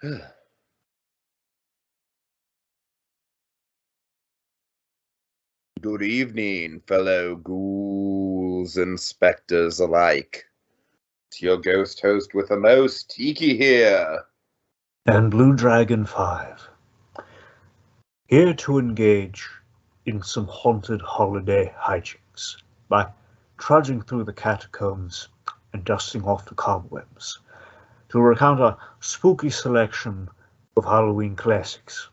Good evening, fellow ghouls and specters alike. It's your ghost host with the most, Tiki here. And Blue Dragon 5. Here to engage in some haunted holiday hijinks by trudging through the catacombs and dusting off the cobwebs to recount a spooky selection of Halloween classics.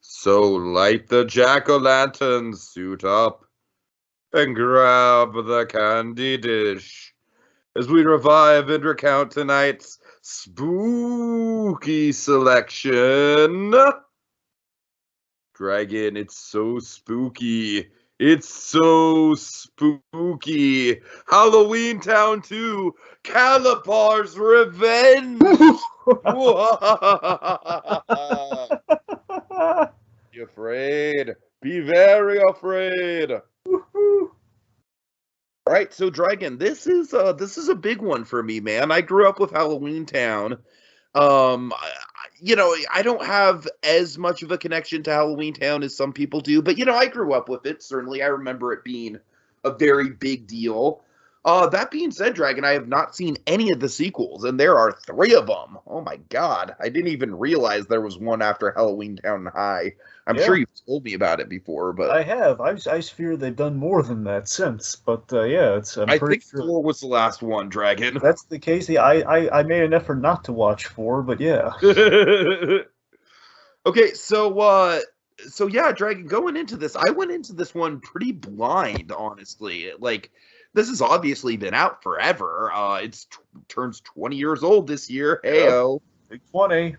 So light the jack-o'-lantern, suit up, and grab the candy dish as we revive and recount tonight's spooky selection. Dragon, it's so spooky. It's so spooky. Halloweentown 2, Kalabar's Revenge. Be afraid. Be very afraid. All right, so Dragon, this is a big one for me, man. I grew up with Halloweentown. I don't have as much of a connection to Halloweentown as some people do, but I grew up with it. Certainly, I remember it being a very big deal. That being said, Dragon, I have not seen any of the sequels, and there are 3 of them. Oh my God, I didn't even realize there was one after Halloweentown High. I'm sure you've told me about it before, but I have. I fear they've done more than that since. But it's. I think 4 was the last one, Dragon. That's the case. I made an effort not to watch 4, but yeah. Okay, so yeah, Dragon. Going into this, I went into this one pretty blind, honestly. Like, this has obviously been out forever. It's turns 20 years old this year. Heyo, big 20.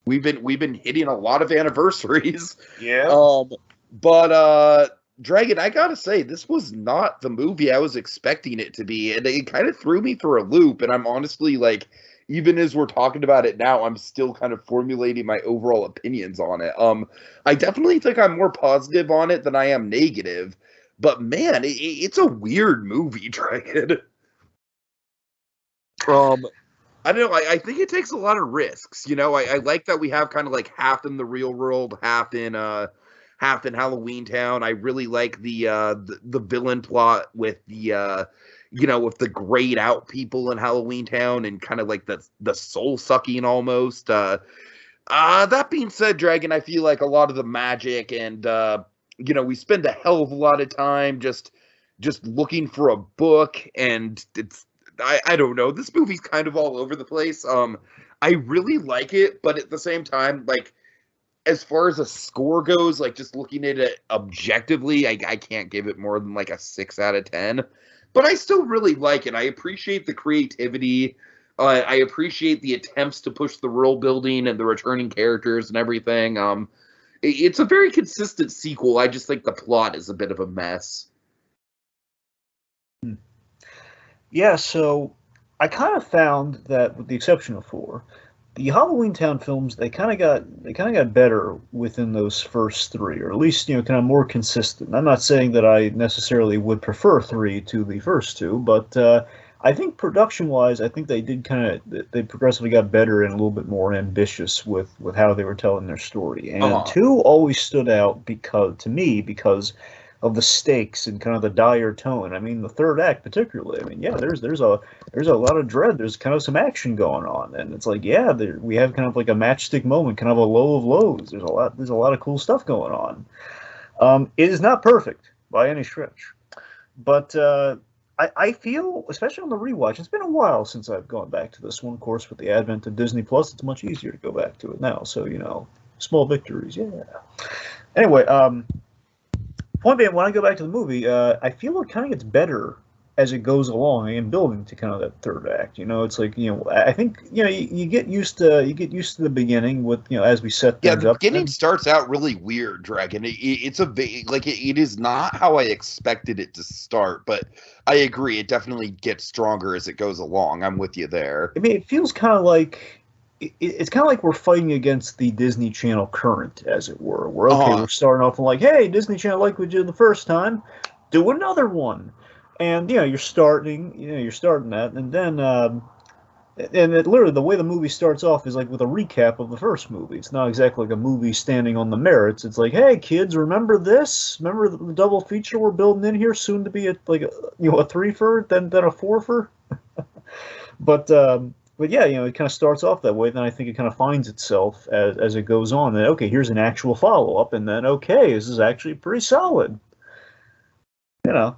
We've been hitting a lot of anniversaries. Yeah. But Dragon, I gotta say, this was not the movie I was expecting it to be, and it kind of threw me for a loop. And I'm honestly like, even as we're talking about it now, I'm still kind of formulating my overall opinions on it. I definitely think I'm more positive on it than I am negative. But man, it's a weird movie, Dragon. I don't know. I think it takes a lot of risks. I like that we have kind of like half in the real world, half in Halloweentown. I really like the villain plot with the with the grayed out people in Halloweentown and kind of like the soul sucking almost. That being said, Dragon, I feel like a lot of the magic and we spend a hell of a lot of time just looking for a book, and it's. I don't know. This movie's kind of all over the place. I really like it, but at the same time, like, as far as a score goes, like, just looking at it objectively, I can't give it more than like a 6 out of 10. But I still really like it. I appreciate the creativity. I appreciate the attempts to push the world building and the returning characters and everything. It's a very consistent sequel. I just think the plot is a bit of a mess. Yeah, so I kind of found that, with the exception of 4, the Halloweentown films they kind of got better within those first 3, or at least kind of more consistent. I'm not saying that I necessarily would prefer 3 to the first 2, but I think production-wise, I think they progressively got better and a little bit more ambitious with how they were telling their story. And 2 always stood out because of the stakes and kind of the dire tone. I mean, the third act particularly. I mean, yeah, there's a lot of dread. There's kind of some action going on, and it's like, yeah, we have kind of like a matchstick moment, kind of a low of lows. There's a lot of cool stuff going on. It is not perfect by any stretch, but I feel, especially on the rewatch, it's been a while since I've gone back to this one. Of course, with the advent of Disney Plus, it's much easier to go back to it now. So small victories, yeah. Anyway, point being, when I go back to the movie, I feel it kind of gets better as it goes along and building to kind of that third act. It's like, I think you get used to the beginning with as we set things up. Yeah, the beginning starts out really weird, Dragon. It is not how I expected it to start, but I agree, it definitely gets stronger as it goes along. I'm with you there. I mean, it feels kind of like. It's kind of like we're fighting against the Disney Channel current, as it were. We're starting off and like, hey, Disney Channel, like we did the first time, do another one. And you're starting that, and then And literally, the way the movie starts off is like with a recap of the first movie. It's not exactly like a movie standing on the merits. It's like, hey kids, remember this? Remember the double feature we're building in here? Soon to be a threefer, then a fourfer. But yeah, it kind of starts off that way. Then I think it kind of finds itself as it goes on. And okay, here's an actual follow up, and then okay, this is actually pretty solid. Yeah.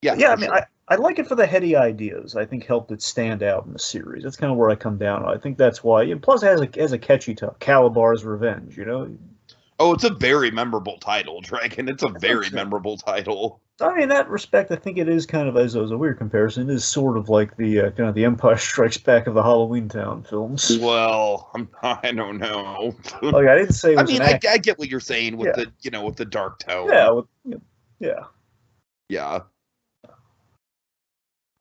I mean, sure. I like it for the heady ideas. I think helped it stand out in the series. That's kind of where I come down. I think that's why. And plus, it has a catchy title, Kalabar's Revenge. Oh, it's a very memorable title, Dragon. It's a very memorable title. I mean, in that respect, I think it is kind of, as a weird comparison, it is sort of like the kind of the Empire Strikes Back of the Halloweentown films. Well, I don't know. Like I didn't say. It was I get what you're saying with with the dark tone. Yeah. Yeah.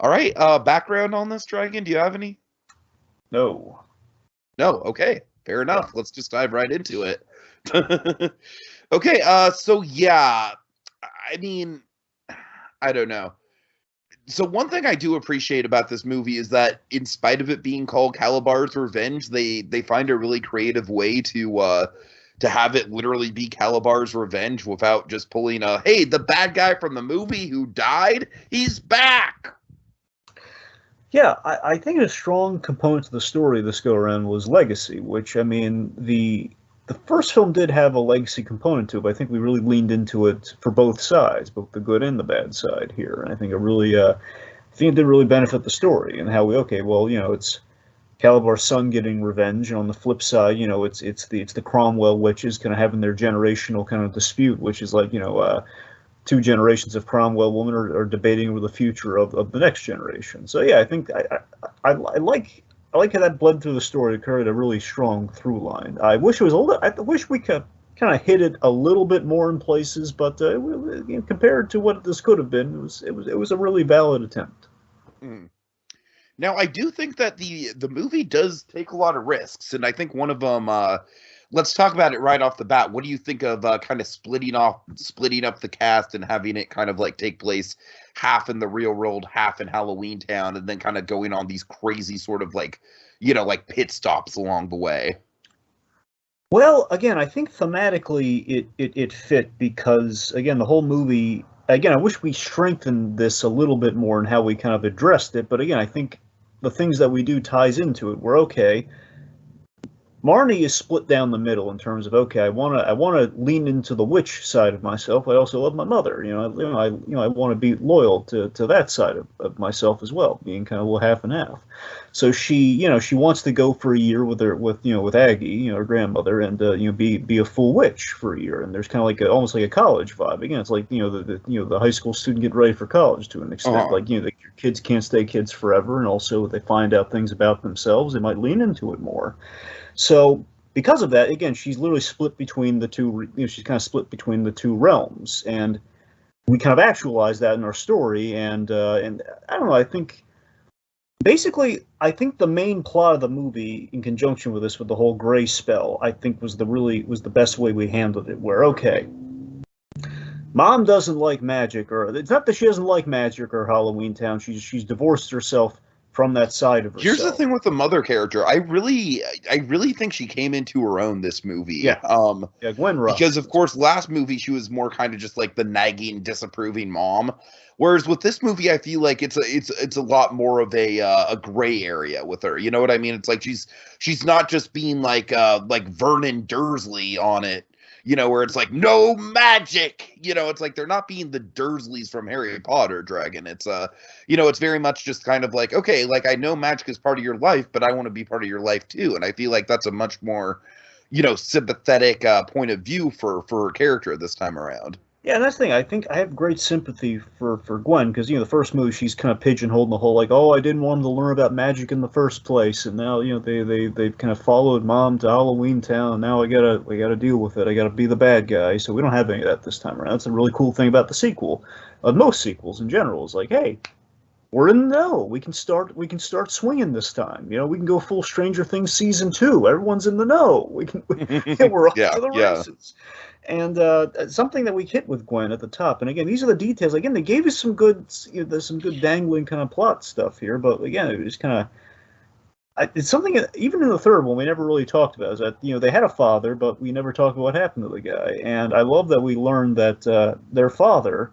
All right. Background on this, Dragon? Do you have any? No. No. Okay. Fair enough. Let's just dive right into it. Okay. So yeah. I mean, I don't know. So one thing I do appreciate about this movie is that, in spite of it being called Kalabar's Revenge, they find a really creative way to have it literally be Kalabar's Revenge without just pulling hey, the bad guy from the movie who died, he's back. Yeah, I think a strong component to the story this go around was legacy, which, I mean, the first film did have a legacy component to it, but I think we really leaned into it for both sides, both the good and the bad side here. And I think it did really benefit the story and how it's Calabar's son getting revenge, and on the flip side, it's the Cromwell witches kind of having their generational kind of dispute, which is like, two generations of Cromwell women are debating over the future of the next generation. So yeah, I think I like how that bled through the story. It carried a really strong through line. I wish it was I wish we could kind of hit it a little bit more in places, but compared to what this could have been, it was a really valid attempt. Mm. Now, I do think that the movie does take a lot of risks, and I think one of them. Let's talk about it right off the bat. What do you think of kind of splitting up the cast and having it kind of like take place half in the real world, half in Halloweentown, and then kind of going on these crazy sort of like pit stops along the way? Well, again, I think thematically it fit because, again, the whole movie. Again, I wish we strengthened this a little bit more in how we kind of addressed it. But again, I think the things that we do ties into it. We're okay. Marnie is split down the middle in terms of, okay, I want to lean into the witch side of myself. I also love my mother. I want to be loyal to that side of myself as well, being kind of a little half and half. So she wants to go for a year with Aggie, her grandmother, and be a full witch for a year. And there's kind of like almost like a college vibe. Again, it's like the high school student getting ready for college to an extent. Uh-huh. Like your kids can't stay kids forever, and also they find out things about themselves. They might lean into it more. So because of that, again, she's literally split between the two. She's kind of split between the two realms, and we kind of actualize that in our story. And I don't know. I think basically, the main plot of the movie, in conjunction with this, with the whole gray spell, I think was the best way we handled it. Where okay, Mom doesn't like magic, or it's not that she doesn't like magic or Halloweentown. She's divorced herself from that side of herself. Here's the thing with the mother character. I really think she came into her own this movie. Yeah. Gwen Ross. Because of course, last movie she was more kind of just like the nagging, disapproving mom. Whereas with this movie, I feel like it's a lot more of a gray area with her. You know what I mean? It's like she's not just being like Vernon Dursley on it. Where it's like, no magic, it's like they're not being the Dursleys from Harry Potter, Dragon. It's, it's very much just kind of like, okay, like I know magic is part of your life, but I want to be part of your life too. And I feel like that's a much more, sympathetic point of view for her character this time around. Yeah, and that's the thing. I think I have great sympathy for Gwen because the first movie she's kind of pigeonholed in the whole like, oh, I didn't want him to learn about magic in the first place, and now they've kind of followed Mom to Halloweentown. Now we gotta deal with it. I gotta be the bad guy. So we don't have any of that this time around. That's a really cool thing about the sequel. Most sequels in general is like, hey, we're in the know. We can start swinging this time. We can go full Stranger Things season 2. Everyone's in the know. We're off to the races. And something that we hit with Gwen at the top, and again, these are the details. Again, they gave us some good, there's some good dangling kind of plot stuff here, but again, it was kind of It's something even in the third one we never really talked about. Is that they had a father, but we never talked about what happened to the guy. And I love that we learned that their father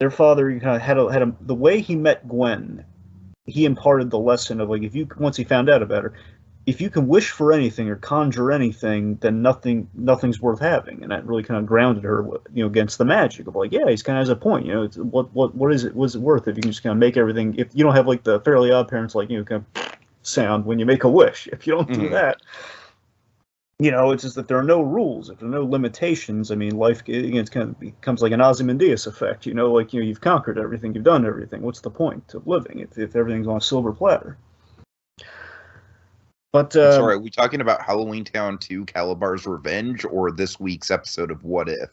kind of had the way he met Gwen. He imparted the lesson of like once he found out about her, if you can wish for anything or conjure anything, then nothing's worth having, and that really kind of grounded her, against the magic of like, yeah, he's kind of has a point, it's, what is it? Was it worth it? You can just kind of make everything. If you don't have like the Fairly Odd Parents, like kind of sound when you make a wish. If you don't do that, it's just that there are no rules. If there are no limitations, I mean, life it kind of becomes like an Ozymandias effect. You've conquered everything, you've done everything. What's the point of living if everything's on a silver platter? But I'm sorry, are we talking about Halloweentown 2, Kalabar's Revenge, or this week's episode of What If?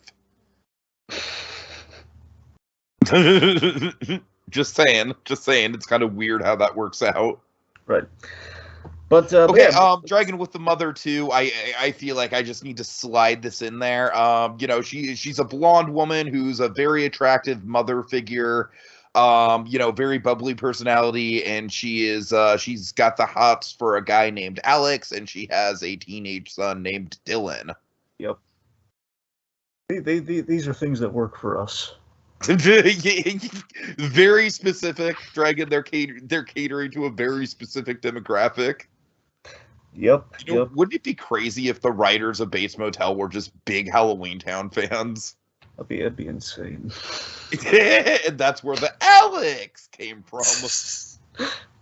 Just saying. It's kind of weird how that works out. Right. But okay, Dragon with the Mother too. I feel like I just need to slide this in there. She's a blonde woman who's a very attractive mother figure. Very bubbly personality, and she's got the hots for a guy named Alex, and she has a teenage son named Dylan. Yep. These are things that work for us. Very specific, Dragon. They're catering to a very specific demographic. Yep. Wouldn't it be crazy if the writers of Bates Motel were just big Halloweentown fans? That'd be insane. And that's where the Alex came from.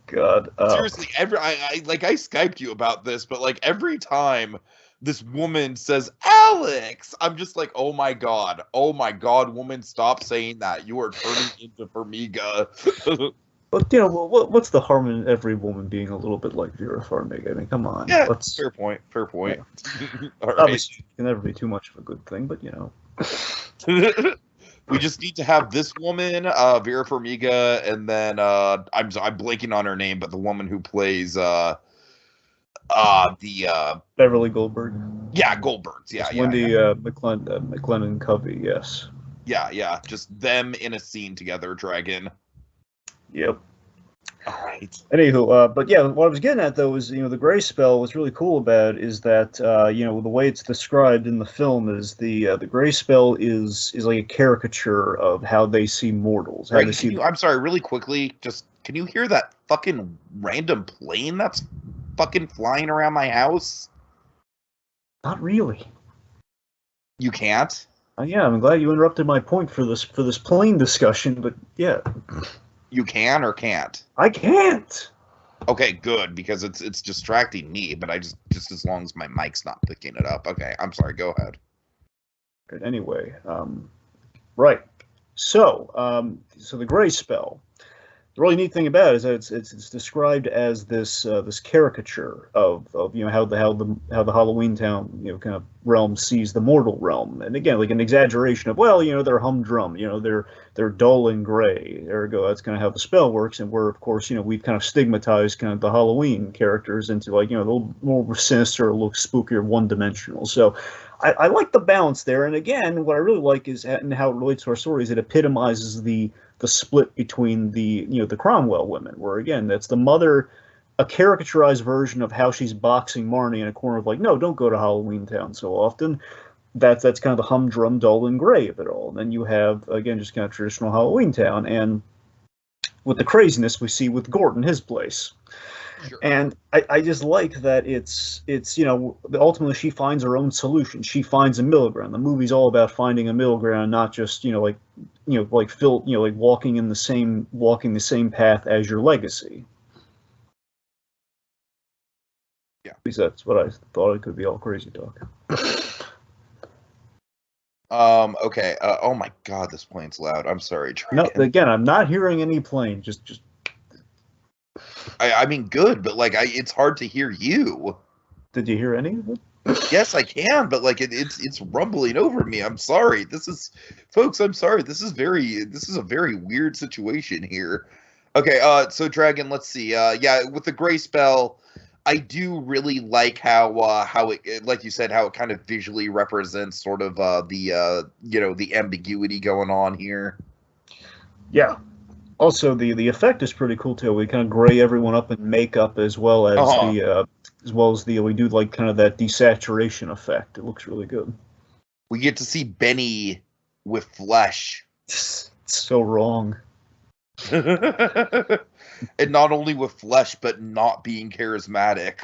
God. Seriously, I Skyped you about this, but like every time this woman says Alex, I'm just like, oh my god, woman, stop saying that. You are turning into Farmiga. But what's the harm in every woman being a little bit like Vera Farmiga? I mean, come on. Yeah, fair point. Yeah. Obviously, it can never be too much of a good thing, but we just need to have this woman, Vera Farmiga, and then I'm blanking on her name, but the woman who plays the Beverly Goldberg. Yeah, Goldbergs. Yeah, Wendy McLennan Covey. Yes. Yeah. Just them in a scene together, Dragon. Yep. All right. Anywho, but yeah, what I was getting at though is the gray spell. What's really cool about it is that the way it's described in the film is the gray spell is like a caricature of how they see mortals. How right, they see. I'm sorry, really quickly, just can you hear that fucking random plane that's fucking flying around my house? Not really. You can't? Yeah, I'm glad you interrupted my point for this plane discussion, but yeah. You can or can't? I can't. Okay, good, because it's distracting me, but I just as long as my mic's not picking it up. Okay, I'm sorry, go ahead. Good. Anyway, right. So the gray spell. The really neat thing about it is that it's described as this caricature of how the Halloweentown kind of realm sees the mortal realm, and again like an exaggeration of they're humdrum, they're dull and gray. Ergo, that's kind of how the spell works, and we're of course we've kind of stigmatized kind of the Halloween characters into a little more sinister, a little spookier, one-dimensional. So I like the balance there, and again, what I really like is how it relates to our story is it epitomizes the split between the Cromwell women, where again that's the mother, a caricaturized version of how she's boxing Marnie in a corner of like, no, don't go to Halloweentown so often. That's kind of the humdrum, dull, and gray of it all. And then you have again just kind of traditional Halloweentown, and with the craziness we see with Gordon, his place. Sure. And I just like that it's ultimately she finds her own solution. She finds a middle ground. The movie's all about finding a middle ground, not just walking the same path as your legacy. Yeah, at least that's what I thought. It could be all crazy talk. Okay. Oh my God, this plane's loud. I'm sorry, Dragon. No, again, I'm not hearing any plane. Just. I mean, good, but like, it's hard to hear you. Did you hear any of it? Yes, I can, but like, it's rumbling over me. I'm sorry. Folks, I'm sorry. This is a very weird situation here. Okay, so Dragon, let's see. Yeah, with the gray spell, I do really like how it, like you said, how it kind of visually represents sort of the ambiguity going on here. Yeah. Also, the effect is pretty cool too. We kind of gray everyone up in makeup Uh-huh. as well as the we do like kind of that desaturation effect. It looks really good. We get to see Benny with flesh. It's so wrong. And not only with flesh, but not being charismatic.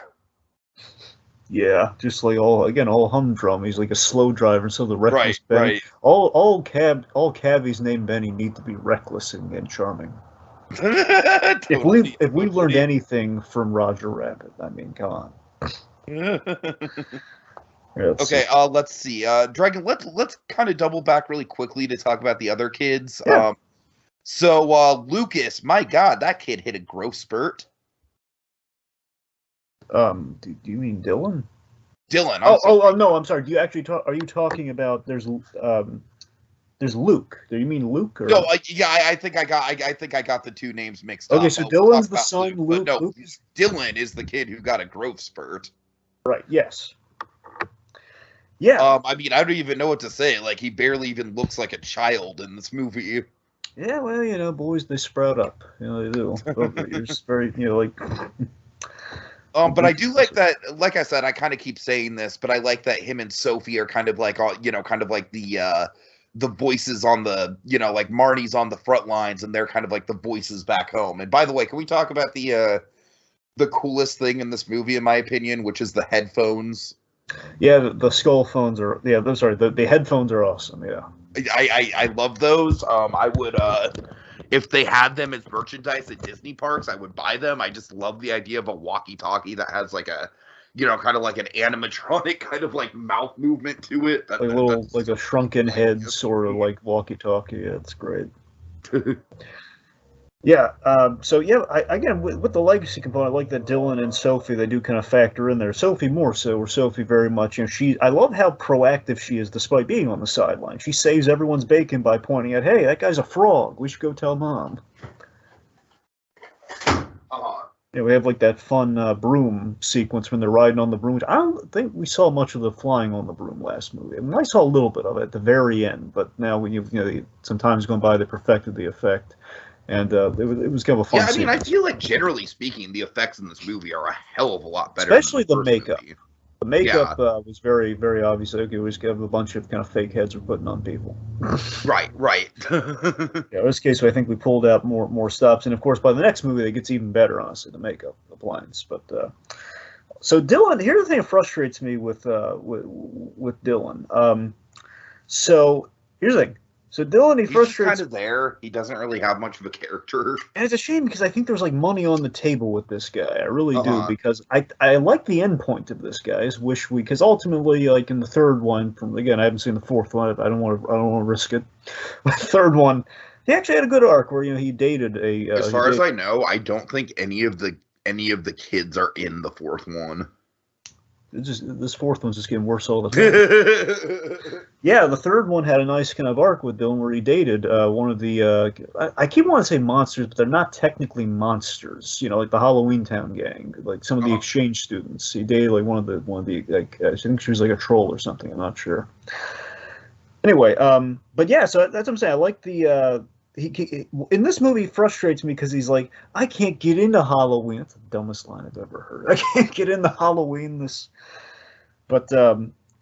Yeah, just like all humdrum. He's like a slow driver, so the reckless Right, Benny. right. All cabbies named Benny need to be reckless and charming. Totally, If we learned totally. anything from Roger Rabbit, I mean, come on. Yeah, let's see. Okay, let's see. Dragon, let's kind of double back really quickly to talk about the other kids. Yeah. So Lucas, my God, that kid hit a growth spurt. Do you mean Dylan? Dylan, I'm sorry. Oh, no, I'm sorry. Do you actually are you talking about there's Luke? Do you mean Luke or No, I think I got the two names mixed Okay, up. so We'll talk Dylan's the about son, but no, Luke is Dylan is the kid who got a growth spurt. right, yes. Yeah. I mean, I don't even know what to say. Like, he barely even looks like a child in this movie. Yeah, well, boys they sprout up. They do. You're just very, like But I do like that. Like I said, I kind of keep saying this, but I like that him and Sophie are kind of like, all kind of like the voices on the, like Marnie's on the front lines, and they're kind of like the voices back home. And by the way, can we talk about the coolest thing in this movie, in my opinion, which is the headphones? Yeah, the skull phones are the headphones are awesome, yeah. I love those. I would if they had them as merchandise at Disney parks, I would buy them. I just love the idea of a walkie-talkie that has like a, kind of like an animatronic kind of like mouth movement to it. Like a shrunken head sort of like walkie-talkie. Yeah, it's great. Yeah. So yeah, again with the legacy component, I like that Dylan and Sophie they do kind of factor in there. Sophie more so, or Sophie very much. I love how proactive she is, despite being on the sideline. She saves everyone's bacon by pointing out, "Hey, that guy's a frog. We should go tell mom." We have like that fun broom sequence when they're riding on the broom. I don't think we saw much of the flying on the broom last movie. I mean, I saw a little bit of it at the very end, but now when some time's gone by, they perfected the effect. And it was kind of a fun. Yeah, I mean, I feel like generally speaking, the effects in this movie are a hell of a lot better. Especially than the makeup. Movie. The makeup was very, very obvious. Like, it was kind of a bunch of kind of fake heads we're putting on people. Right. Yeah, in this case, I think we pulled out more stops, and of course, by the next movie, it gets even better. Honestly, the makeup appliance. But so Dylan, here's the thing that frustrates me with Dylan. So here's the thing. So Dylan, he He's frustrates. kind of there. He doesn't really have much of a character. And it's a shame because I think there's like money on the table with this guy. I really do, because I like the end point of this guy. I wish because ultimately, like in the third one, I haven't seen the fourth one. I don't want to risk it. But the third one, he actually had a good arc where he dated a. As far as I know, I don't think any of the kids are in the fourth one. This fourth one's just getting worse all the time. Yeah, the third one had a nice kind of arc with Dylan where he dated one of the. I keep wanting to say monsters, but they're not technically monsters. Like the Halloweentown gang, like some of the exchange students. He dated like one of the like I think she was like a troll or something. I'm not sure. Anyway, but yeah, so that's what I'm saying. I like the. He in this movie frustrates me because he's like, I can't get into Halloween. That's the dumbest line I've ever heard. I can't get into Halloween. But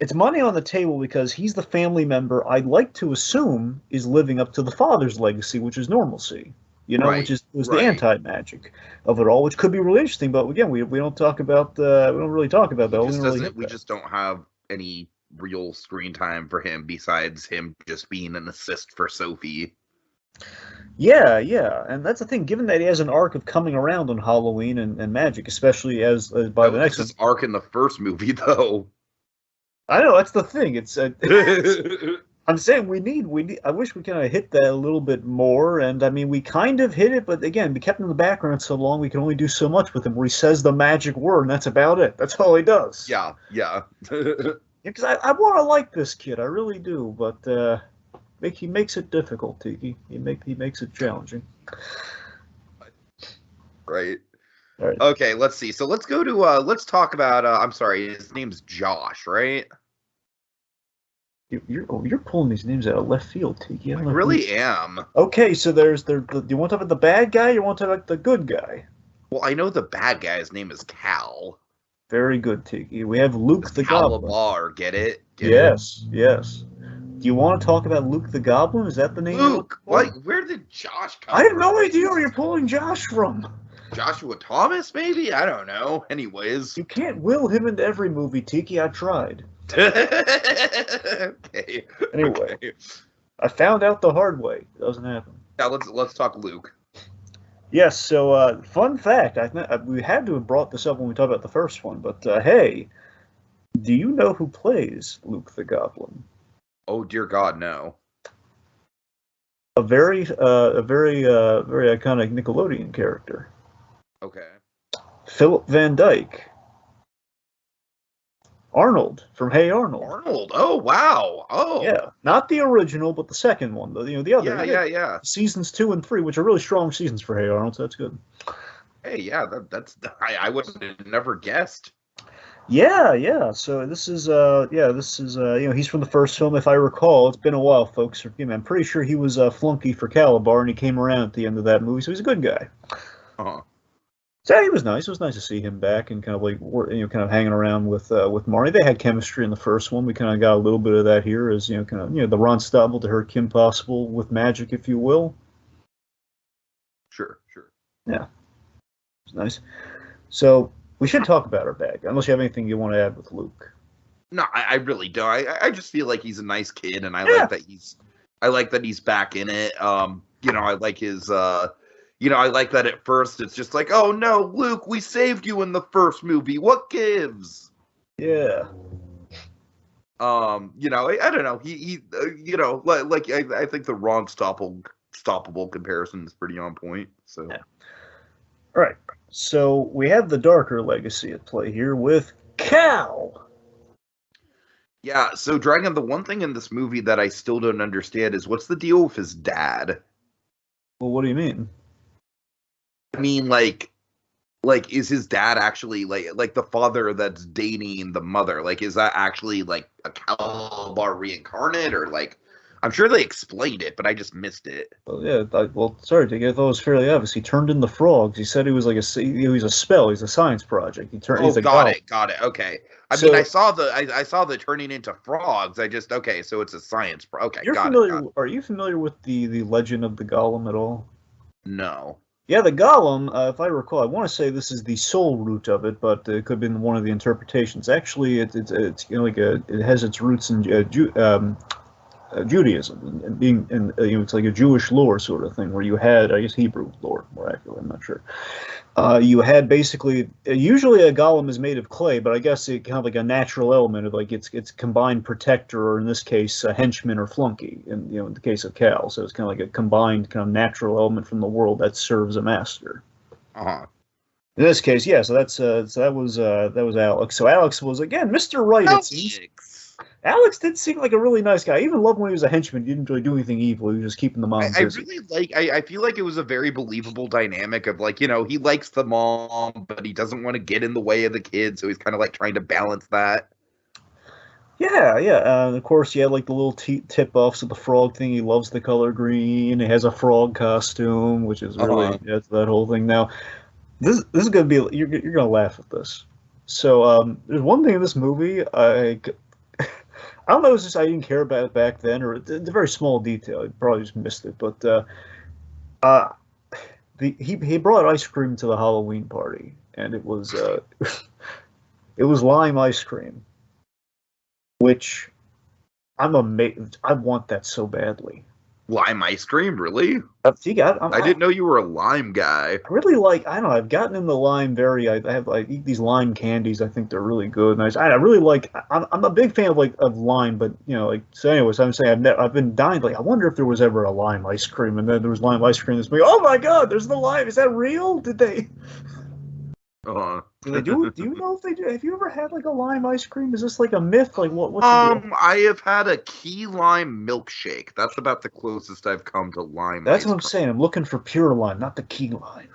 it's money on the table because he's the family member I'd like to assume is living up to the father's legacy, which is normalcy. Which was the anti-magic of it all, which could be really interesting. But again, we don't talk about we don't really talk about that. We just don't have any real screen time for him besides him just being an assist for Sophie. Yeah, and that's the thing. Given that he has an arc of coming around on Halloween and magic, especially as by the next his arc in the first movie, though. I know that's the thing. It's I'm saying we need. I wish we kind of hit that a little bit more. And I mean, we kind of hit it, but again, we kept him in the background so long. We can only do so much with him. Where he says the magic word, and that's about it. That's all he does. Yeah. Because I want to like this kid. I really do, but. He makes it difficult, Tiki. He makes it challenging. Right. All right. Okay, let's see. So let's go to let's talk about I'm sorry, his name's Josh, right? You're pulling these names out of left field, Tiki. I I don't know really am. Okay, so there's do you want to talk about the bad guy? Or you want to talk about the good guy? Well, I know the bad guy's name is Cal. Very good, Tiki. We have Luke the Goblin. Kalabar, get it? Yes, yes. Do you want to talk about Luke the Goblin? Is that the name? Luke, what? Where did Josh come I have from? no idea where you're pulling Josh from. Joshua Thomas, maybe? I don't know. Anyways. You can't will him into every movie, Tiki. I tried. Okay. Anyway, Okay. I found out the hard way. It doesn't happen. Now let's talk Luke. Yes. So, fun fact. We had to have brought this up when we talked about the first one, but hey, do you know who plays Luke the Goblin? Oh dear God, no. A very iconic Nickelodeon character. Okay. Philip Van Dyke. Arnold from Hey Arnold. Arnold. Oh wow. Oh. Yeah, not the original, but the second one. The other. Yeah. Seasons 2 and 3, which are really strong seasons for Hey Arnold, so that's good. Hey, yeah, that's I would have never guessed. Yeah. So this is he's from the first film, if I recall. It's been a while, folks. I'm pretty sure he was a flunky for Kalabar, and he came around at the end of that movie, so he's a good guy. Uh-huh. So yeah, he was nice. It was nice to see him back and kind of kind of hanging around with Marnie. They had chemistry in the first one. We kind of got a little bit of that here, as the Ron Stubble to her Kim Possible with magic, if you will. Sure. Yeah, it was nice. So we should talk about our bag, unless you have anything you want to add with Luke. No, I really don't. I just feel like he's a nice kid, and I like that he's back in it. I like his I like that at first it's just like, oh no, Luke, we saved you in the first movie. What gives? Yeah. I don't know. He I think the Ron stoppable comparison is pretty on point. So. Yeah. All right. So we have the darker legacy at play here with Cal. Yeah. So Dragon, the one thing in this movie that I still don't understand is what's the deal with his dad? Well, what do you mean? I mean, like, is his dad actually like the father that's dating the mother? Like, is that actually like a Kalabar reincarnate, or like? I'm sure they explained it, but I just missed it. Well, yeah. Sorry, Dick. I thought it was fairly obvious. He turned in the frogs. He said he was like he was a spell. He's a science project. Got it. Okay. I mean, I saw the turning into frogs. So it's a science. Okay, Are you familiar with the legend of the Golem at all? No. Yeah, the Golem, if I recall, I want to say this is the soul root of it, but it could have been one of the interpretations. Actually, it has its roots in Judaism, and it's like a Jewish lore sort of thing, where you had, I guess, Hebrew lore, more accurately, I'm not sure. You had basically, usually a golem is made of clay, but I guess it kind of like a natural element of like it's combined protector, or in this case, a henchman or flunky, in the case of Cal. So it's kind of like a combined kind of natural element from the world that serves a master. Uh-huh. In this case, yeah. So that was Alex. So Alex was again Mr. Right. Alex did seem like a really nice guy. I even loved when he was a henchman. He didn't really do anything evil. He was just keeping the mom busy. I feel like it was a very believable dynamic of like, he likes the mom, but he doesn't want to get in the way of the kid, so he's kind of like trying to balance that. Yeah. And of course, you had like the little tip-offs of the frog thing. He loves the color green. He has a frog costume, which is really that whole thing. Now, this is gonna be you're gonna laugh at this. So there's one thing in this movie I don't know if it's just I didn't care about it back then, or it's a very small detail. I probably just missed it. But he brought ice cream to the Halloween party, and it was it was lime ice cream, which I'm amazed. I want that so badly. Lime ice cream, really? I didn't know you were a lime guy. I really like. I don't know. I've gotten into lime I eat these lime candies. I think they're really good. And I really like. I'm a big fan of lime, but so. Anyways, I'm saying I've been dying. Like, I wonder if there was ever a lime ice cream, and then there was lime ice cream. This movie. Oh my God! There's the lime. Is that real? Did they? Do they do? Do you know if they do? Have you ever had like a lime ice cream? Is this like a myth? Like what's the deal? I have had a key lime milkshake. That's about the closest I've come to lime. That's what I'm saying. I'm looking for pure lime, not the key lime.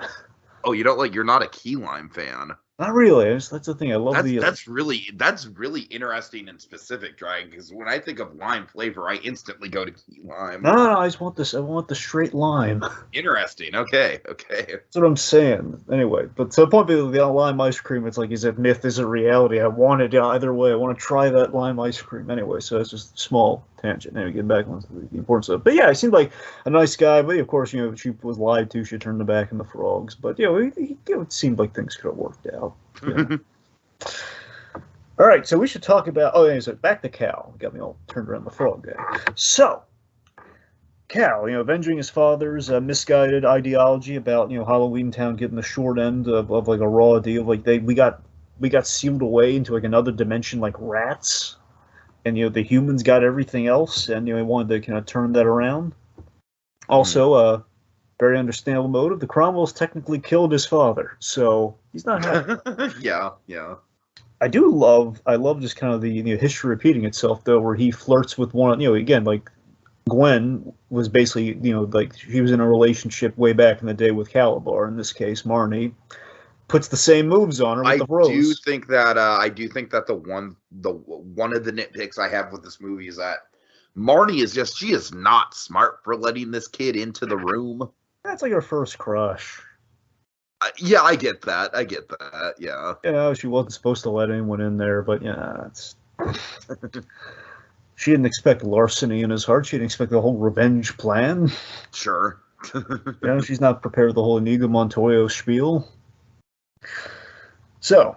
Oh, you're not a key lime fan. Not really. That's the thing. I love That's really interesting and specific, Dragon. Because when I think of lime flavor, I instantly go to key lime. No, I just want this. I want the straight lime. Interesting. Okay. That's what I'm saying. Anyway, but to the point being, the lime ice cream, it's like, is it myth? Is it reality? I want it either way. I want to try that lime ice cream anyway. So it's just a small tangent. Anyway, getting back onto the important stuff. But yeah, he seemed like a nice guy. But of course, she was lied to. She turned her back on the frogs. But it seemed like things could have worked out. Yeah. All right, so we should talk about. Oh, yeah, so back to Cal. Got me all turned around the frog guy. So Cal, avenging his father's misguided ideology about Halloweentown getting the short end of like a raw deal. Like we got sealed away into like another dimension like rats, and the humans got everything else, and he wanted to kind of turn that around. Also, very understandable motive. The Cromwells technically killed his father, so he's not happy. Yeah. I love just kind of the history repeating itself though, where he flirts with one. Again, like Gwen was basically, like she was in a relationship way back in the day with Kalabar. In this case, Marnie puts the same moves on her with the rose. I do think that the one of the nitpicks I have with this movie is that Marnie she is not smart for letting this kid into the room. That's like her first crush. Yeah, I get that. Yeah. She wasn't supposed to let anyone in there, but that's. She didn't expect larceny in his heart. She didn't expect the whole revenge plan. Sure. She's not prepared for the whole Inigo Montoya spiel. So,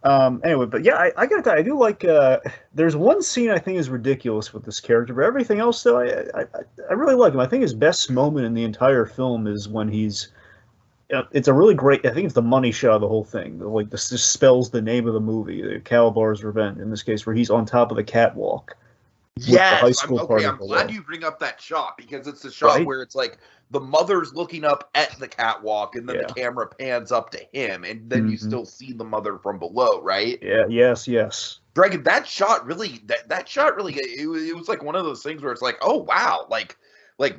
anyway, but yeah, I got that. I do like. There's one scene I think is ridiculous with this character, but everything else though, I really like him. I think his best moment in the entire film is when he's. It's a really great. I think it's the money shot of the whole thing. Like this just spells the name of the movie, the Calabar's Revenge. In this case, where he's on top of the catwalk. Yes, I'm glad you bring up that shot because it's the shot where it's like the mother's looking up at the catwalk and then the camera pans up to him and then you still see the mother from below, right? Yeah, yes. Dragon, that shot really, it was like one of those things where it's like, oh wow, like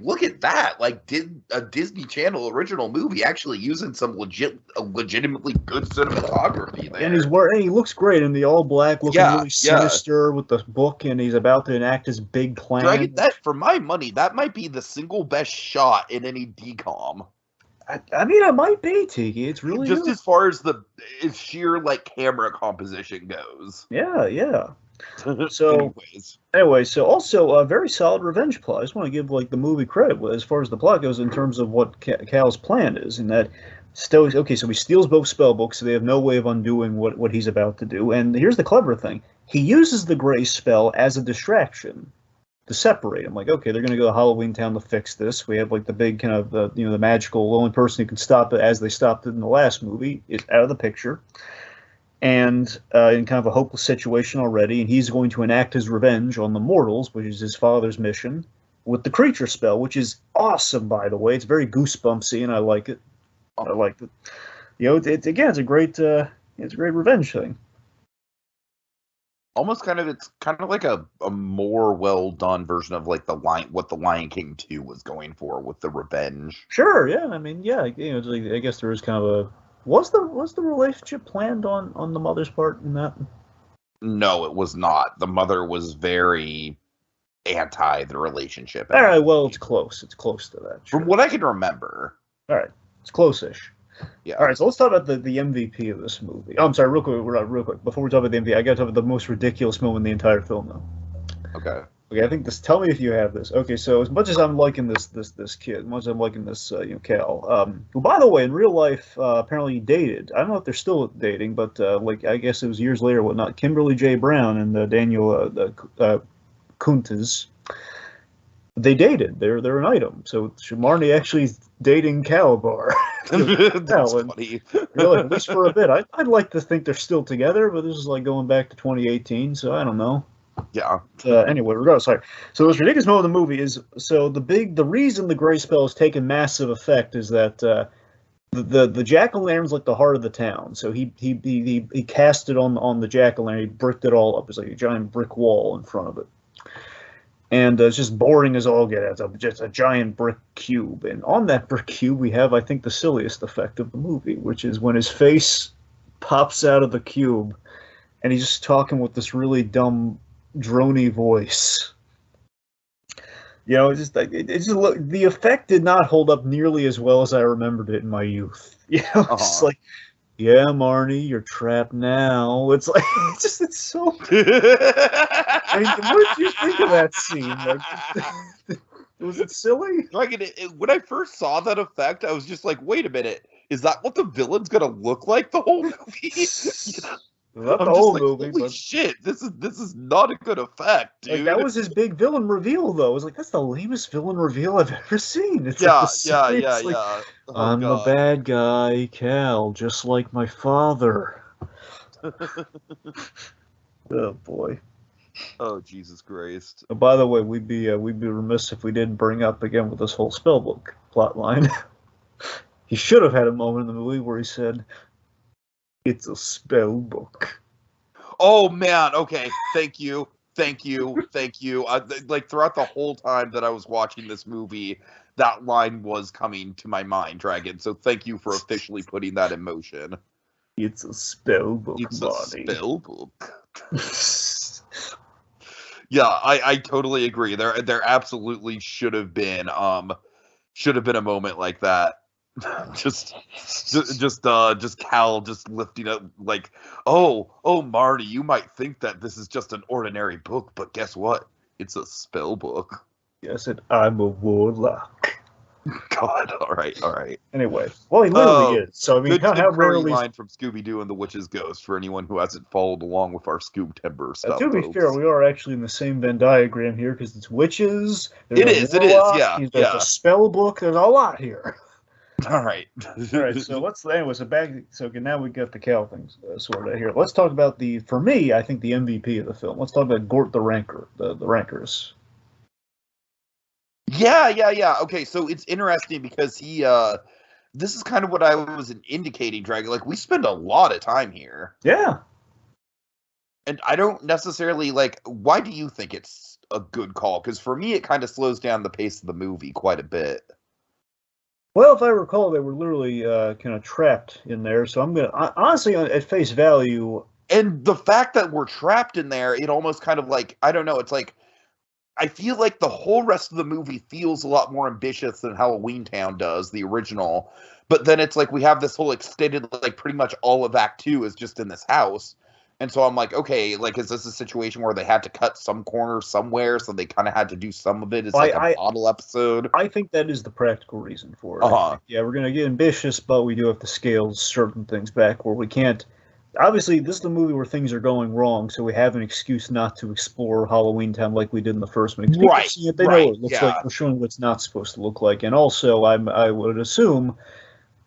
look at that! Like, did a Disney Channel original movie actually using some legitimately good cinematography there? And he looks great in the all black, looking really sinister with the book, and he's about to enact his big plan. Dragon, that for my money, that might be the single best shot in any DCOM. I mean, it might be, Tiki. It's really just good. As far as the sheer like camera composition goes. Yeah. So anyway, so also a very solid revenge plot. I just want to give like the movie credit as far as the plot goes in terms of what Cal's plan is, and that so he steals both spell books, so they have no way of undoing what he's about to do. And here's the clever thing: he uses the gray spell as a distraction to separate him. Like, okay, they're going to go to Halloweentown to fix this. We have like the big kind of the magical. The only person who can stop it, as they stopped it in the last movie, is out of the picture. And in kind of a hopeless situation already, and he's going to enact his revenge on the mortals, which is his father's mission, with the creature spell, which is awesome, by the way. It's very goosebumpsy, and I like it. I liked it. It's a great revenge thing. It's kind of like a more well done version of like what the Lion King 2 was going for with the revenge. Sure, yeah. I mean, yeah. It's like, I guess there is kind of a. Was the relationship planned on the mother's part in that? No, it was not. The mother was very anti the relationship. All right, well, it's close. It's close to that. Sure. From what I can remember. All right, it's close-ish. Yeah. All right, so let's talk about the MVP of this movie. Oh, I'm sorry, real quick. Before we talk about the MVP, I got to talk about the most ridiculous moment in the entire film, though. Okay. Okay, I think this. Tell me if you have this. Okay, so as much as I'm liking this kid, as much as I'm liking this Cal, who by the way in real life apparently dated. I don't know if they're still dating, but like I guess it was years later, whatnot. Kimberly J. Brown and Daniel Kuntes, they dated. They're an item. So Marnie actually is dating Kalabar. That's funny. Really, at least for a bit. I'd like to think they're still together, but this is like going back to 2018, so I don't know. Yeah. Anyway, regardless, sorry. So the most ridiculous moment of the movie is the reason the gray spell has taken massive effect is that the jack-o'-lantern's like the heart of the town. So he cast it on the jack-o'-lantern. He bricked it all up. It's like a giant brick wall in front of it, and it's just boring as all get out. It's just a giant brick cube, and on that brick cube we have, I think, the silliest effect of the movie, which is when his face pops out of the cube, and he's just talking with this really dumb, drony voice. It's just like the effect did not hold up nearly as well as I remembered it in my youth. It's like, yeah, Marnie, you're trapped now. It's like it's so. I mean, what did you think of that scene? Like, was it silly? Like when I first saw that effect, I was just like, wait a minute, is that what the villain's gonna look like the whole movie? Not the whole movie, holy but shit, this is not a good effect, dude. Like, that was his big villain reveal, though. It was like, that's the lamest villain reveal I've ever seen. It's yeah. Oh, I'm the bad guy, Cal, just like my father. Oh boy. Oh Jesus Christ. Oh, by the way, we'd be remiss if we didn't bring up again with this whole spellbook plotline. He should have had a moment in the movie where he said, "It's a spell book." Oh man, okay. Thank you. Like throughout the whole time that I was watching this movie, that line was coming to my mind, Dragon. So thank you for officially putting that in motion. It's a spell book, It's Bonnie. a spell book. Yeah, I totally agree. There absolutely should have been a moment like that. just Cal just lifting up like, oh Marty, you might think that this is just an ordinary book, but guess what? It's a spell book. Yes, and I'm a warlock. God, all right. Anyway, well, he literally is. So I mean, good how rarely line from Scooby-Doo and the Witch's Ghost for anyone who hasn't followed along with our Scoob Timber stuff. To be folks. fair, we are actually in the same Venn diagram here because it's witches. It is, yeah. There's a spell book. There's a lot here. All right. All right. So now we got the Cal things sorted out here. Let's talk about for me, I think the MVP of the film. Let's talk about Gort the Ranker, the Rankers. Yeah. Okay, so it's interesting because this is kind of what I was indicating, Dragon. Like, we spend a lot of time here. Yeah. And I don't necessarily, why do you think it's a good call? Because for me, it kind of slows down the pace of the movie quite a bit. Well, if I recall, they were literally kind of trapped in there. So I'm going to, honestly, at face value. And the fact that we're trapped in there, it almost kind of I don't know, it's like, I feel like the whole rest of the movie feels a lot more ambitious than Halloweentown does, the original. But then it's like we have this whole extended, pretty much all of Act 2 is just in this house. And so I'm like, okay, is this a situation where they had to cut some corner somewhere, so they kind of had to do some of it as a bottle episode? I think that is the practical reason for it. Uh-huh. Yeah, we're going to get ambitious, but we do have to scale certain things back where we can't. Obviously, this is the movie where things are going wrong, so we have an excuse not to explore Halloweentown like we did in the first one. Right. They know it looks like we're showing what it's not supposed to look like. And also, I would assume,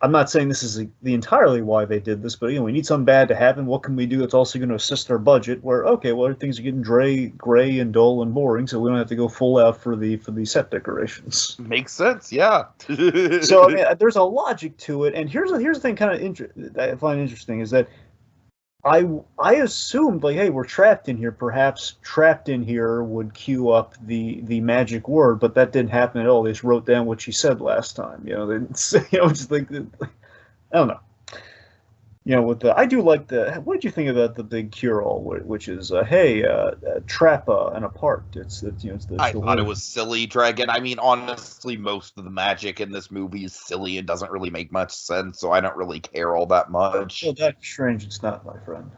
I'm not saying this is the entirely why they did this, but we need something bad to happen. What can we do that's also going to assist our budget? Where things are getting gray and dull and boring, so we don't have to go full out for the set decorations. Makes sense, yeah. So I mean, there's a logic to it, and here's the thing, that I find interesting is that I assumed, hey, we're trapped in here. Perhaps trapped in here would cue up the magic word, but that didn't happen at all. They just wrote down what she said last time. Just I don't know. I do like what did you think about the big cure-all, which is, trap and apart. I thought it was silly, Dragon. I mean, honestly, most of the magic in this movie is silly and doesn't really make much sense, so I don't really care all that much. Well, that's strange. It's not, my friend.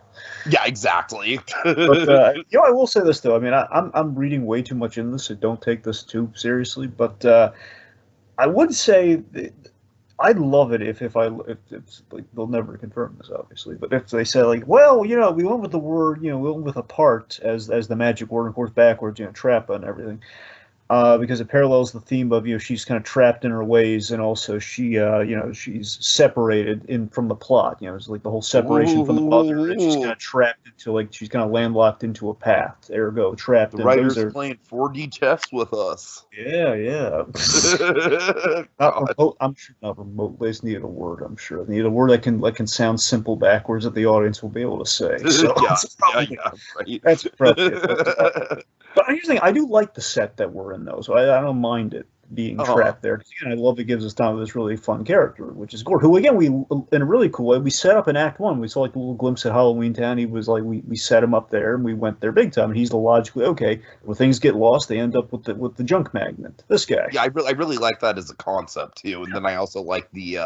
Yeah, exactly. But I will say this though. I mean, I'm reading way too much in this, so don't take this too seriously. But I would say I'd love it if it's they'll never confirm this, obviously, but if they say we went with the word, we went with apart as the magic word, of course, backwards, trap and everything, because it parallels the theme of she's kind of trapped in her ways, and also she's separated from the plot. It's like the whole separation from the mother, and she's kind of trapped into she's kind of landlocked into a path. Ergo, trapped. The writers are playing 4D chess with us. Yeah. I'm sure not remote. They just needed a word. I'm sure they need a word that can sound simple backwards that the audience will be able to say. So right. That's probably. But here's the thing: I do like the set that we're in, though, so I don't mind it. being trapped there. And I love it gives us time of this really fun character, which is Gord, who again we in a really cool way we set up in Act 1. We saw like a little glimpse at Halloweentown. He was like we set him up there and we went there big time. And he's the logically okay. When things get lost, they end up with the junk magnet. This guy. Yeah, I really like that as a concept too. And then I also like the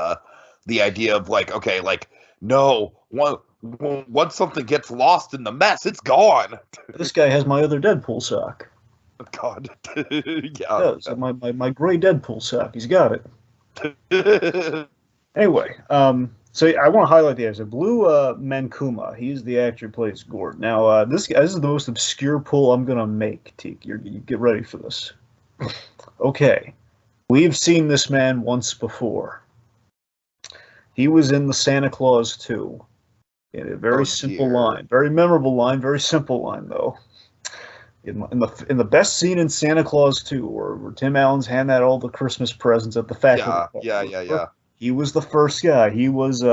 idea of like, okay, like no, once something gets lost in the mess, it's gone. This guy has my other Deadpool sock. God. Yeah. My gray Deadpool sock. He's got it. Anyway, so I want to highlight the actor. Blue Mankuma. He's the actor who plays Gord. Now, this is the most obscure pull I'm going to make, Tiki. You get ready for this. Okay. We've seen this man once before. He was in the Santa Claus 2. In a very simple line. Very memorable line. Very simple line, though. In the best scene in Santa Claus 2, where Tim Allen's handing out all the Christmas presents at the factory. Yeah. He was the first guy. He was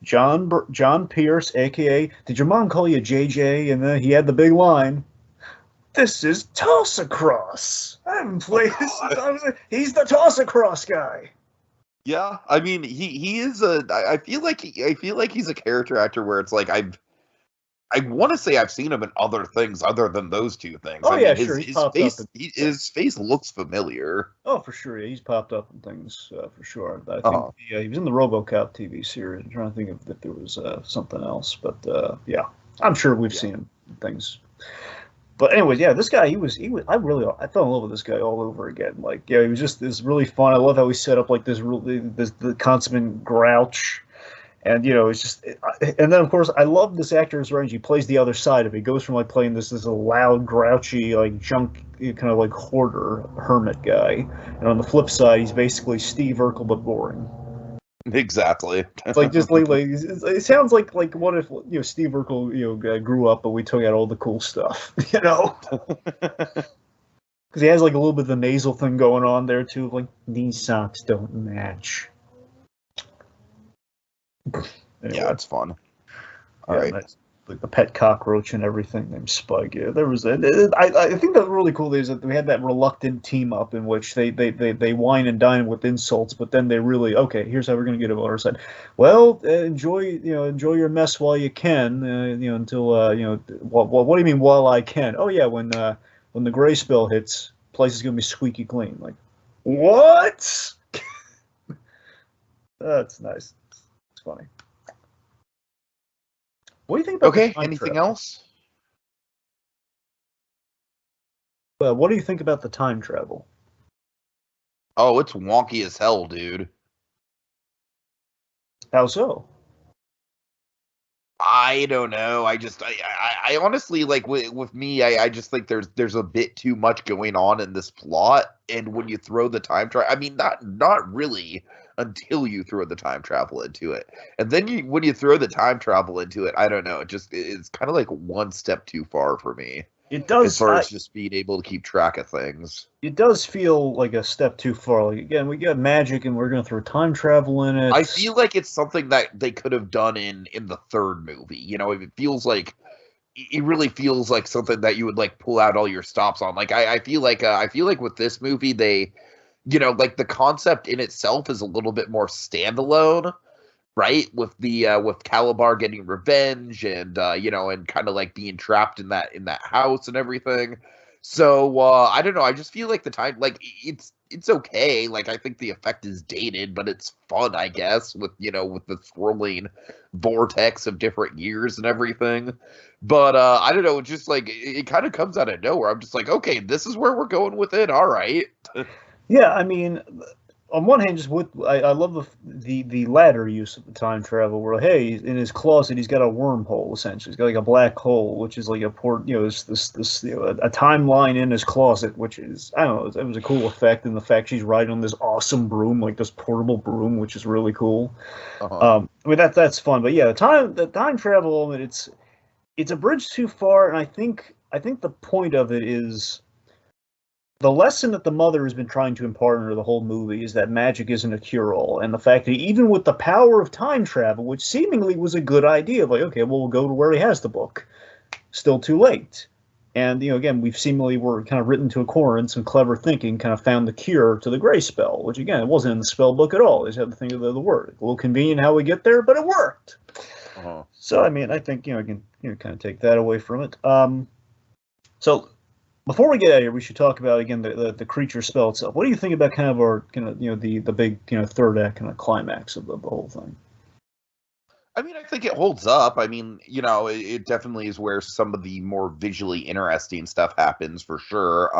John Pierce, a.k.a. Did your mom call you JJ? And then he had the big line, "This is Toss-Across." I haven't played this since he's the Toss-Across guy. Yeah, I mean, he is I feel like he's a character actor where it's like I want to say I've seen him in other things other than those two things. Oh, I mean, sure. His face looks familiar. Oh, for sure. Yeah, he's popped up in things for sure. I think he was in the RoboCop TV series. I'm trying to think if there was something else, but yeah, I'm sure we've seen him in things. But anyways, yeah, this guy, he was. I fell in love with this guy all over again. Like, yeah, he was just this really fun. I love how he set up like the consummate grouch. And, you know, it's just, and then, of course, I love this actor's range. He plays the other side of it. He goes from, like, playing this loud, grouchy, like, junk, kind of, like, hoarder, hermit guy. And on the flip side, he's basically Steve Urkel, but boring. Exactly. It's like, just, like it sounds like what if, you know, Steve Urkel, grew up, but we took out all the cool stuff, you know? Because he has, like, a little bit of the nasal thing going on there, too. Like, these socks don't match. Anyway. Yeah, it's fun. All right. Like the pet cockroach and everything named Spike. Yeah, there was I think that's really cool is that we had that reluctant team up in which they wine and dine with insults, but then they really, okay, here's how we're going to get him on our side. Well, enjoy your mess while you can, until what do you mean while I can? Oh yeah, when the gray spell hits, place is going to be squeaky clean. Like, what? That's nice. Funny. What do you think about anything else? What do you think about the time travel? Oh, it's wonky as hell, dude. How so? I don't know. I honestly, like, with me, I just think there's a bit too much going on in this plot, and when you throw the time travel, I mean, not really until you throw the time travel into it, and then when you throw the time travel into it, I don't know. It's kind of like one step too far for me. It does, as far as just being able to keep track of things. It does feel like a step too far. Like, again, we got magic, and we're going to throw time travel in it. I feel like it's something that they could have done in the third movie. You know, it really feels like something that you would like pull out all your stops on. Like, I feel like with this movie, they, like the concept in itself is a little bit more standalone. Right, with Kalabar getting revenge and and kind of like being trapped in that house and everything. So I don't know. I just feel like the time, like it's okay. Like, I think the effect is dated, but it's fun, I guess, with with the swirling vortex of different years and everything. But I don't know. It's just like it kind of comes out of nowhere. I'm just like, okay, this is where we're going with it. All right. Yeah, I mean, on one hand, I love the latter use of the time travel, where hey, in his closet he's got a wormhole essentially. He's got like a black hole, which is like a this a timeline in his closet, which is, I don't know, it was a cool effect, and the fact she's riding on this awesome broom, like this portable broom, which is really cool. I mean that's fun, but yeah, the time travel element, it's a bridge too far, and I think the point of it is, the lesson that the mother has been trying to impart in her the whole movie is that magic isn't a cure-all, and the fact that even with the power of time travel, which seemingly was a good idea, like, okay, well, we'll go to where he has the book, still too late. And, again, we've seemingly were kind of written to a corner, and some clever thinking kind of found the cure to the gray spell, which, again, it wasn't in the spell book at all. They just had to think of the word. A little convenient how we get there, but it worked. So, I mean, I think, I can kind of take that away from it. So, before we get out of here, we should talk about, again, the creature spell itself. What do you think about kind of our, the big, third act kind of climax of the whole thing? I mean, I think it holds up. I mean, it definitely is where some of the more visually interesting stuff happens for sure.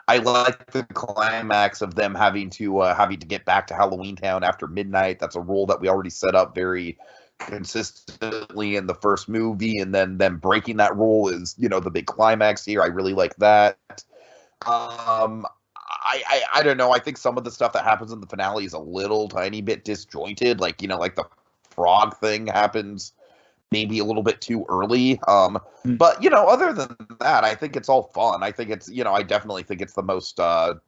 I like the climax of them having to get back to Halloweentown after midnight. That's a rule that we already set up very consistently in the first movie, and then them breaking that rule is, the big climax here. I really like that. I don't know. I think some of the stuff that happens in the finale is a little tiny bit disjointed. Like the frog thing happens maybe a little bit too early. But other than that, I think it's all fun. I think it's, I definitely think it's the most, the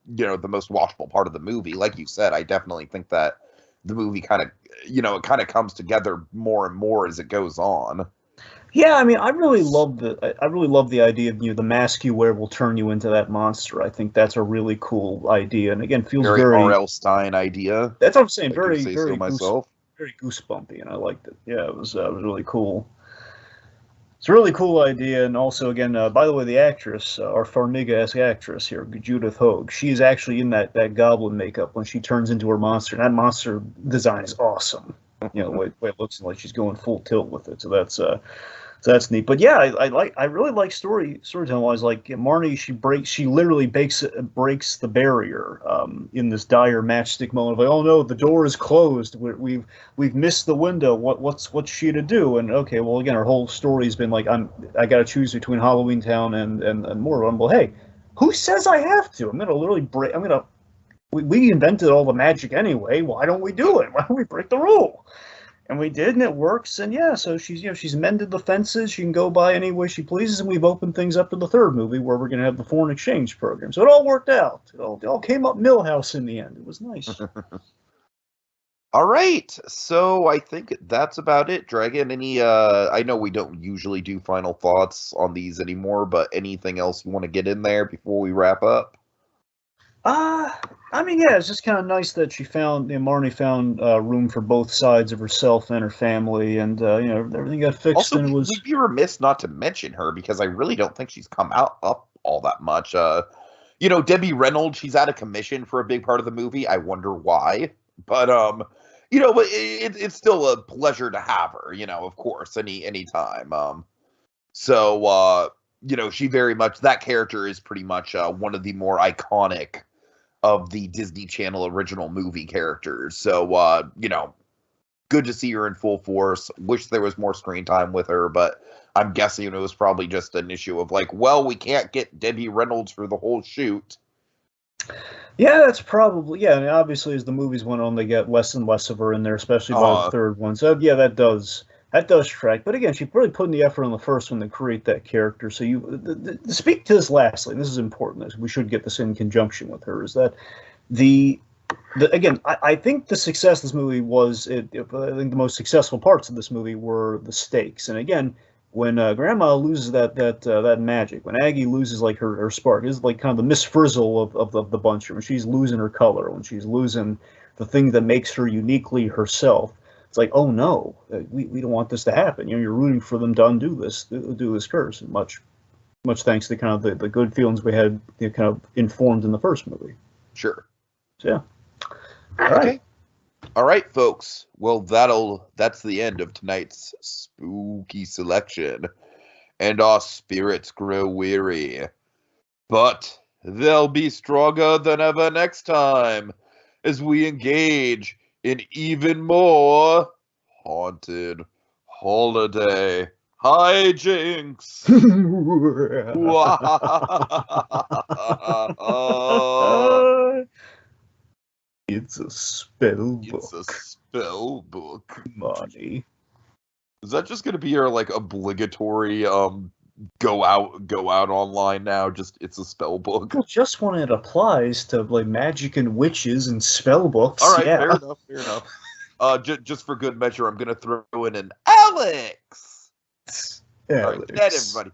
most watchable part of the movie. Like you said, I definitely think that the movie kind of, it kind of comes together more and more as it goes on. Yeah, I mean, I really love the idea of the mask you wear will turn you into that monster. I think that's a really cool idea, and again, feels very R.L. Stein idea. That's what I'm saying. Very goosebumpy, and I liked it. Yeah, it was really cool. It's a really cool idea, and also, again, by the way, the actress, our Farmiga-esque actress here, Judith Hoag, she's actually in that Goblin makeup when she turns into her monster, and that monster design is awesome. The way it looks like she's going full tilt with it, so that's neat. But yeah, I really like storytelling wise. Like Marnie, she literally breaks the barrier in this dire matchstick moment of like, oh no, the door is closed. We've missed the window. What's she to do? And okay, well again, her whole story's been like, I got to choose between Halloweentown and Mortal. Well, hey, who says I have to? I'm gonna literally break. We invented all the magic anyway. Why don't we do it? Why don't we break the rule? And we did, and it works. And yeah, so she's mended the fences. She can go by any way she pleases, and we've opened things up to the third movie where we're going to have the foreign exchange program. So it all worked out. It all came up Millhouse in the end. It was nice. All right, so I think that's about it. Dragon, I know we don't usually do final thoughts on these anymore, but anything else you want to get in there before we wrap up? I mean, yeah, it's just kind of nice that Marnie found room for both sides of herself and her family, and everything got fixed. Also, and we'd be remiss not to mention her because I really don't think she's come up all that much. Debbie Reynolds, she's out of commission for a big part of the movie. I wonder why, but but it's still a pleasure to have her. Of course, any time. So she very much, that character is pretty much one of the more iconic of the Disney Channel original movie characters. So, good to see her in full force. Wish there was more screen time with her, but I'm guessing it was probably just an issue of like, well, we can't get Debbie Reynolds for the whole shoot. Yeah, that's probably, yeah. I mean, obviously, as the movies went on, they get less and less of her in there, especially by the third one. So, yeah, that does track. But again, she really put in the effort on the first one to create that character. So to speak to this lastly, and this is important, we should get this in conjunction with her, is that again, I think the success of this movie was, I think the most successful parts of this movie were the stakes. And again, when Grandma loses that magic, when Aggie loses like her spark, is like kind of the Miss Frizzle of the bunch. When she's losing her color, when she's losing the thing that makes her uniquely herself. It's like, oh no, we don't want this to happen. You're rooting for them to undo this curse. And much thanks to kind of the good feelings we had kind of informed in the first movie. Sure. So, yeah. Okay. All right, folks. Well, that's the end of tonight's spooky selection, and our spirits grow weary. But they'll be stronger than ever next time as we engage in even more haunted holiday hijinks. It's a spell book. It's a spell book. Money. Is that just gonna be your like obligatory go out online now? Just it's a spell book. Well, just when it applies to like magic and witches and spell books. All right, yeah. Fair enough. Just for good measure, I'm gonna throw in an Alex. Yeah, All right, good night, everybody.